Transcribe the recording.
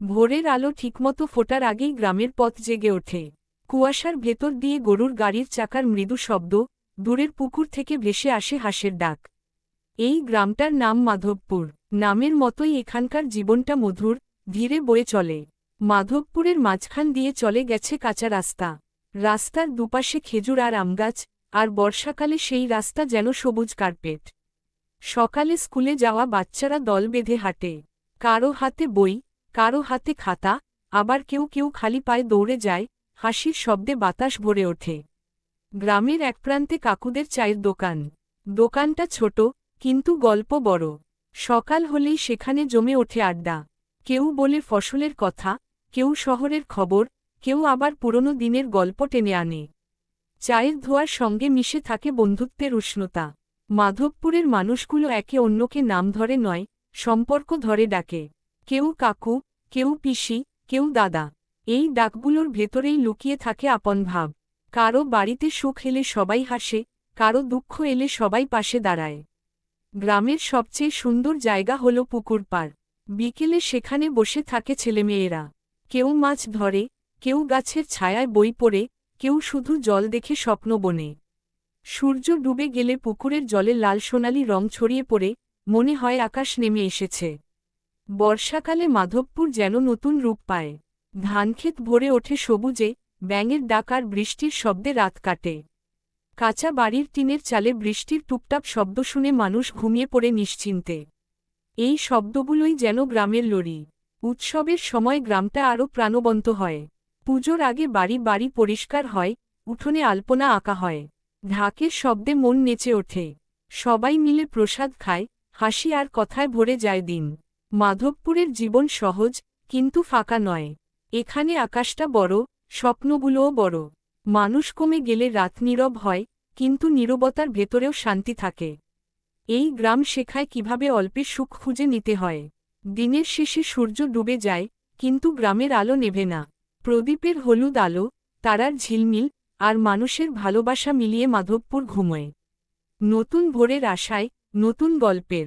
ভোরের আলো ঠিকমতো ফোটার আগেই গ্রামের পথ জেগে ওঠে। কুয়াশার ভেতর দিয়ে গরুর গাড়ির চাকার মৃদু শব্দ, দূরের পুকুর থেকে ভেসে আসে হাঁসের ডাক। এই গ্রামটার নাম মাধবপুর। নামের মতোই এখানকার জীবনটা মধুর, ধীরে বয়ে চলে। মাধবপুরের মাঝখান দিয়ে চলে গেছে কাঁচা রাস্তা। রাস্তার দুপাশে খেজুর আর আমগাছ, আর বর্ষাকালে সেই রাস্তা যেন সবুজ কার্পেট। সকালে স্কুলে যাওয়া বাচ্চারা দল বেঁধে হাঁটে। কারো হাতে বই, কারো হাতে খাতা, আবার কেউ কেউ খালি পায়ে দৌড়ে যায়, হাসির শব্দে বাতাস ভরে ওঠে। গ্রামের এক প্রান্তে কাকুদের চায়ের দোকান। দোকানটা ছোট, কিন্তু গল্প বড়। সকাল হলেই সেখানে জমে ওঠে আড্ডা। কেউ বলে ফসলের কথা, কেউ শহরের খবর, কেউ আবার পুরনো দিনের গল্প টেনে আনে। চায়ের ধোঁয়ার সঙ্গে মিশে থাকে বন্ধুত্বের উষ্ণতা। মাধবপুরের মানুষগুলো একে অন্যকে নাম ধরে নয়, সম্পর্ক ধরে ডাকে। কেউ কাকু, কেউ পিসি, কেউ দাদা। এই ডাকগুলোর ভেতরেই লুকিয়ে থাকে আপন ভাব। কারো বাড়িতে সুখ এলে সবাই হাসে, কারো দুঃখ এলে সবাই পাশে দাঁড়ায়। গ্রামের সবচেয়ে সুন্দর জায়গা হল পুকুর পাড়। বিকেলে সেখানে বসে থাকে ছেলেমেয়েরা। কেউ মাছ ধরে, কেউ গাছের ছায়ায় বই পড়ে, কেউ শুধু জল দেখে স্বপ্ন বনে। সূর্য ডুবে গেলে পুকুরের জলে লাল সোনালি রং ছড়িয়ে পড়ে, মনে হয় আকাশ নেমে এসেছে। বর্ষাকালে মাধবপুর যেন নতুন রূপ পায়। ধানক্ষেত ভরে ওঠে সবুজে, ব্যাঙের ডাক আর বৃষ্টির শব্দে রাত কাটে। কাঁচা বাড়ির টিনের চালে বৃষ্টির টুপটাপ শব্দ শুনে মানুষ ঘুমিয়ে পড়ে নিশ্চিন্তে। এই শব্দগুলোই যেন গ্রামের লরি। উৎসবের সময় গ্রামটা আরও প্রাণবন্ত হয়। পুজোর আগে বাড়ি বাড়ি পরিষ্কার হয়, উঠোনে আলপনা আঁকা হয়। ঢাকের শব্দে মন নেচে ওঠে। সবাই মিলে প্রসাদ খায়, হাসি আর কথায় ভরে যায় দিন। মাধবপুরের জীবন সহজ, কিন্তু ফাঁকা নয়। এখানে আকাশটা বড়, স্বপ্নগুলোও বড়। মানুষ কমে গেলে রাত নীরব হয়, কিন্তু নীরবতার ভেতরেও শান্তি থাকে। এই গ্রাম শেখায় কিভাবে অল্পের সুখ খুঁজে নিতে হয়। দিনের শেষে সূর্য ডুবে যায়, কিন্তু গ্রামের আলো নেভে না। প্রদীপের হলুদ আলো, তারার ঝিলমিল, আর মানুষের ভালোবাসা মিলিয়ে মাধবপুর ঘুমোয়। নতুন ভোরের আশায়, নতুন গল্পের